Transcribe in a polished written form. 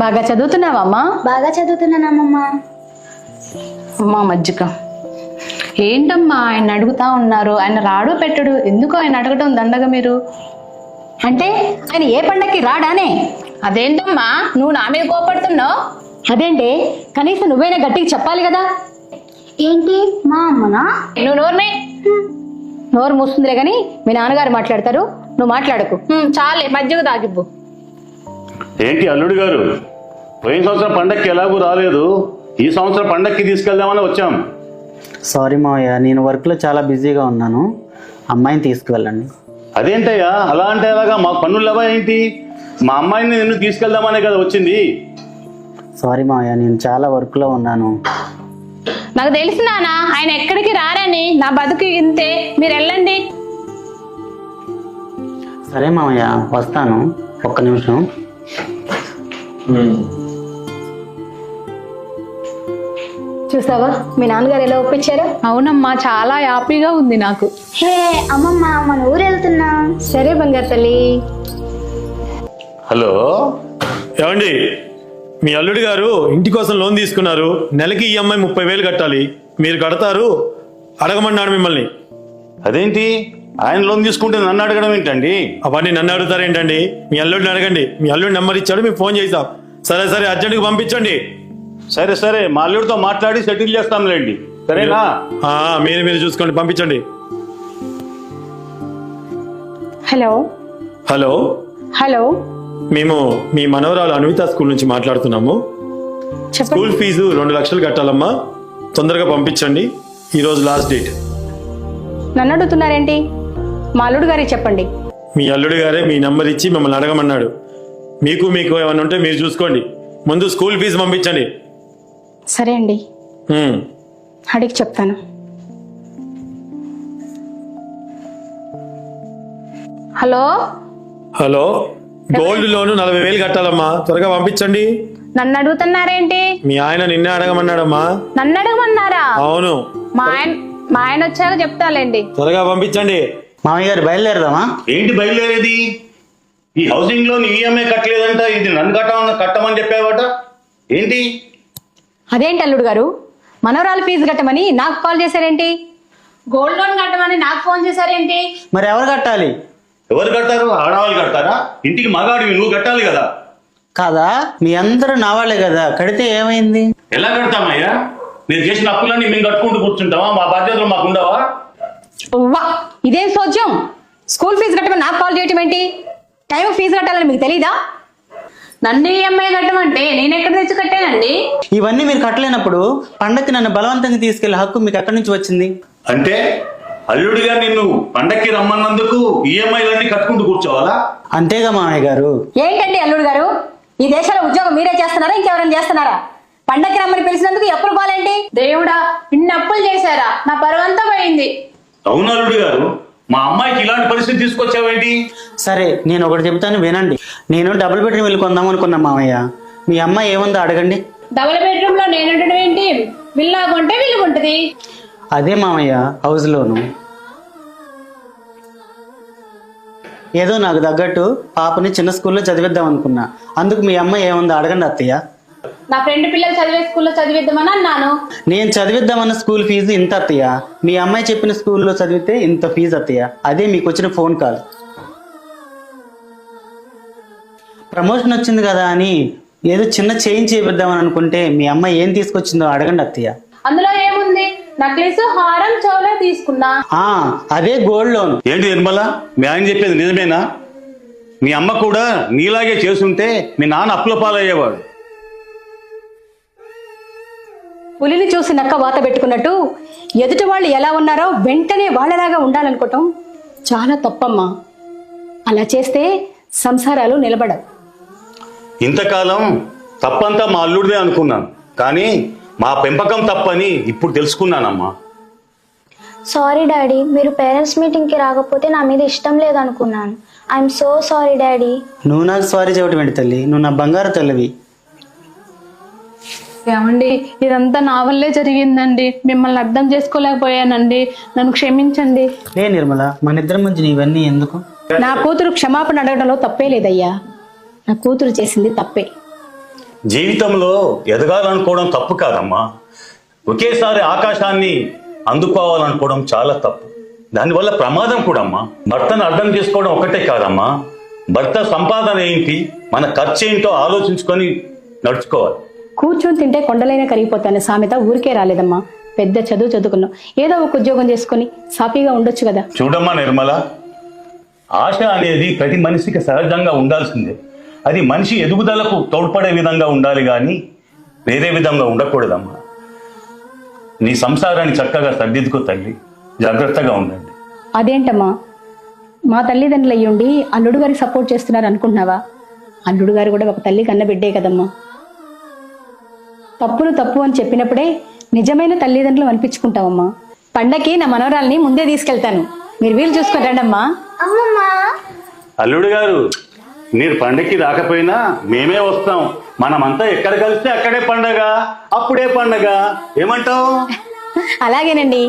బాగా చదువుతున్నావమ్మా? బాగా చదువుతున్నానమ్మా. అమ్మా మజ్జిగ. ఏంటమ్మా ఆయన అడుగుతా ఉన్నారు, ఆయన రాడు పెట్టడు, ఎందుకు ఆయన అడగటం దండగా మీరు? అంటే ఆయన ఏ పండక్కి రాడానే? అదేంటమ్మా నువ్వు నా మీద కోపడుతున్నావు? అదేంటి, కనీసం నువ్వైనా గట్టిగా చెప్పాలి కదా. ఏంటి మా అమ్మనా? నువ్వు నోరు మూస్తుందిలే గాని మీ నాన్నగారు మాట్లాడతారు, నువ్వు మాట్లాడకు. చాలే మజ్జిగ తాగిబ్బు. ఏంటి అల్లుడు గారు, పోయిన సంవత్సరం పండక్కి ఎలాగూ రాలేదు, ఈ సంవత్సరం పండక్కి తీసుకెళ్దామని వచ్చాం. సారీ మావయ్య, నేను వర్క్లో చాలా బిజీగా ఉన్నాను, అమ్మాయిని తీసుకువెళ్ళండి. అదేంటయ్యా అలా అంటే ఎలాగా, మాకు పన్నులు లేవా ఏంటి? మా అమ్మాయిని నిన్ను తీసుకెళ్దామనే కదా వచ్చింది. సారీ మావయ్య, నేను చాలా వర్క్లో ఉన్నాను. నాకు తెలుసు నాన్న ఆయన ఎక్కడికి రారని, నా బతుకు ఇంతే, మీరు వెళ్ళండి. సరే మావయ్య, వస్తాను, ఒక్క నిమిషం. చూసావా మీ నాన్నగారు ఎలా ఒప్పించారు? అవునమ్మా, చాలా హ్యాపీగా ఉంది నాకు. హే అమ్మమ్మ, మన ఊరు వెళ్తున్నాం. సరే బంగారు తల్లి. హలో ఏమండి, మీ అల్లుడి గారు ఇంటి కోసం లోన్ తీసుకున్నారు, నెలకి ఈఎంఐ 30,000 కట్టాలి, మీరు కడతారు? అడగమన్నాడు మిమ్మల్ని. అదేంటి ఆయన లోన్ తీసుకుంటే నన్ను అడగడం ఏంటండి? అవన్నీ నన్ను అడుగుతారేంటండి, మీ అల్లుడిని అడగండి. మీ అల్లుడి నెంబర్ ఇచ్చాడు, మీకు ఫోన్ చేసాం. సరే సరే, అర్జెంట్గా పంపించండి. సరే సరే, మా అల్లుడితో మాట్లాడి సెటిల్ చేస్తాంలేండి, సరేనా? మీరు చూసుకోండి, పంపించండి. హలో హలో హలో మేము మీ మనవరాలు అన్విత స్కూల్ నుంచి మాట్లాడుతున్నాము. స్కూల్ ఫీజు 2 లక్షలు కట్టాలమ్మా, తొందరగా పంపించండి, ఈరోజు లాస్ట్ డేట్. నన్ను అడుగుతున్నారేంటి? మా అల్లుడు గారికి చెప్పండి. మీ అల్లుడి గారే మీ నెంబర్ ఇచ్చి మిమ్మల్ని అడగమన్నాడు. మీకు ఏమైనా ఉంటే మీరు చూసుకోండి, ముందు స్కూల్ ఫీజు పంపించండి. సరే అండి, అడిగి చెప్తాను. హలో హలో, గోల్డ్ లోన్ 40,000 కట్టాలమ్మా, త్వరగా పంపించండి. నన్ను అడుగుతున్నారేంటి? మీ ఆయన నిన్నే అడగమన్నాడమ్మా. నన్ను అడగమన్నారా? అవును, మా ఆయన వచ్చాక చెప్తాలేండి. త్వరగా పంపించండి. మామయ్య గారు బయలుదేరదామా? ఏంటి బయలుదేరేది? ఈ హౌసింగ్ లోన్ ఈఎంఐ కట్టలేదంట, ఇది నన్ను కట్టమని చెప్పావట, ఏంటి? అదేంటి అల్లుడు గారు, మనవరాలు ఫీజు కట్టమని నాకు కాల్ చేశారేంటి? గోల్డ్ లోన్ కట్టమని నాకు ఫోన్ చేశారేంటి? మరి ఎవరు కట్టాలి? ఎవరు కడతారు? ఆడవాళ్ళు కడతారా? ఇంటికి మగాడివి నువ్వు కట్టాలి కదా. కాదా, మీ అందరూ నా వాళ్ళే కదా, కడితే ఏమైంది? ఎలా కడతామయ్యా? మీరు చేసిన అప్పులన్నీ మేము కట్టుకుంటూ కూర్చుంటావా? మా బాధ్యతలు మాకు ఉండవా? వా, ఇదేం సోద్యం? స్కూల్ ఫీజు కట్టమని నాకు కాల్ చేయటం ఏంటి? టైం ఫీజు కట్టాలని మీకు తెలీదా? నన్ను ఈఎంఐ కట్టమంటే నేను ఎక్కడ తెచ్చి కట్టానండి? ఇవన్నీ మీరు కట్టలేనప్పుడు పండక్కి నన్ను బలవంతంగా తీసుకెళ్లే హక్కు మీకు ఎక్కడి నుంచి వచ్చింది? అంటే అల్లుడిగా నిన్ను పండక్కి రమ్మన్నందుకు ఈఎంఐలన్నీ కట్టుకుంటూ కూర్చోవాలా? అంతేగా మామయ్య గారు. ఏంటండి అల్లుడు గారు, ఈ దేశంలో ఉద్యోగం మీరే చేస్తున్నారా, ఇంకెవరైనా చేస్తున్నారా? పండక్కి రమ్మని పిలిచినందుకు ఎప్పుడు పోలేంటి? దేవుడా, ఇన్ని అప్పులు చేశారా? నా పరువంతా పోయింది. అవును అల్లుడు గారు, మా అమ్మాయికి ఇలాంటి పరిస్థితి తీసుకొచ్చావేంటి? సరే, నేను ఒకటి చెబుతాను వినండి. నేను డబుల్ బెడ్రూమ్ వెళ్ళి కొందాం అనుకున్నా మామయ్య, మీ అమ్మాయి ఏముందో అడగండి. డబుల్ బెడ్రూమ్ లో నేను ఉండడం ఏంటి? విల్లా కొంటే విల్లు ఉంటది. అదే మామయ్య, హౌస్ లోను. ఏదో నాకు తగ్గట్టు పాపని చిన్న స్కూల్లో చదివిద్దాం అనుకున్నా, అందుకు మీ అమ్మాయి ఏముందో అడగండి అత్తయ్య. నా ఫ్రెండ్ పిల్లలు చదివే స్కూల్లో చదివిద్దామని అన్నాను. నేను చదివిద్దామన్న స్కూల్ ఫీజు ఇంత అత్తయ్య, మీ అమ్మాయి చెప్పిన స్కూల్లో చదివితే ఇంత ఫీజు అత్తయ్య. అదే మీకు వచ్చిన ఫోన్ కాల్. ప్రమోషన్ వచ్చింది కదా అని ఏదో చిన్న చేంజ్ చేపిద్దామని అనుకుంటే మీ అమ్మాయి ఏం తీసుకొచ్చిందో అడగండి అత్తయ్య. అందులో ఏముంది? నక్లీస్, హారం, చోలా తీసుకున్నా. అదే గోల్డ్ లోన్. ఏంటి నిర్మల, మీ ఆయన చెప్పేది నిజమేనా? మీ అమ్మ కూడా నీలాగే చేసుంటే మీ నాన్న అప్పుల పాలయ్యేవాడు. పులిని చూసి నక్క వాత పెట్టుకున్నట్టు ఎదుటి వాళ్ళు ఎలా ఉన్నారో వెంటనే వాళ్ళలాగా ఉండాలనుకోవటం చాలా తప్పమ్మా. అలా చేస్తే సంసారాలు నిలబడవు. ఇంతకాలం తప్పంతా మా అల్లుడిదే అనుకున్నాను, కానీ మా పెంపకం తప్పని ఇప్పుడు తెలుసుకున్నానమ్మా. సారీ డాడీ, మీరు పేరెంట్స్ మీటింగ్కి రాకపోతే నా మీద ఇష్టం లేదనుకున్నాను. I'm so sorry daddy. నువ్వు నాకు సారీ చెప్పడం ఏంటి తల్లి, నువ్వు నా బంగారు తల్లివి. ఏమండి, ఇదంతా నా వల్లే జరిగిందండి, మిమ్మల్ని అర్థం చేసుకోలేకపోయానండి, నన్ను క్షమించండి. లే నిర్మల, మన ఇద్దరి మధ్య ఇవన్నీ ఎందుకు? నా కూతురు క్షమాపణ అడగడంలో తప్పే లేదయ్యా, నా కూతురు చేసింది తప్పే. జీవితంలో ఎదగాలనుకోవడం తప్పు కాదమ్మా. ఒకేసారి ఆకాశాన్ని అందుకోవాలనుకోవడం చాలా తప్పు. దానివల్ల ప్రమాదం కూడా అమ్మా. భర్తను అర్థం చేసుకోవడం ఒకటే కాదమ్మా, భర్త సంపాదన ఏంటి, మన ఖర్చు ఏంటో ఆలోచించుకొని నడుచుకోవాలి. కూర్చొని తింటే కొండలైనా కరిగిపోతాను సామెత ఊరికే రాలేదమ్మా. పెద్ద చదువు చదువుకున్నాం, ఏదో ఒక ఉద్యోగం చేసుకుని సాఫీగా ఉండొచ్చు కదా. చూడమ్మా నిర్మల, ఆశ అనేది ప్రతి మనిషికి సహజంగా ఉండాల్సిందే. అది మనిషి ఎదుగుదలకు తోడ్పడే విధంగా ఉండాలి కానీ వేరే విధంగా ఉండకూడదమ్మా. నీ సంసారాన్ని చక్కగా సర్దిద్దుకో తల్లి, జాగ్రత్తగా ఉండండి. అదేంటమ్మా, మా తల్లిదండ్రులు అయ్యుండి అల్లుడు గారికి సపోర్ట్ చేస్తున్నారు అనుకుంటున్నావా? అల్లుడు గారు కూడా ఒక తల్లి కన్న బిడ్డే కదమ్మా. తప్పులు తప్పు అని చెప్పినప్పుడే నిజమైన తల్లిదండ్రులు అనిపించుకుంటావమ్మా. పండక్కి నా మనవరాల్ని ముందే తీసుకెళ్తాను, మీరు వీలు చూసుకొని రండమ్మా. అల్లుడు గారు, మీరు పండగకి రాకపోయినా మేమే వస్తాం. మనమంతా ఎక్కడ కలిస్తే అక్కడే పండగ, అప్పుడే పండగ. ఏమంటావు? అలాగేనండి.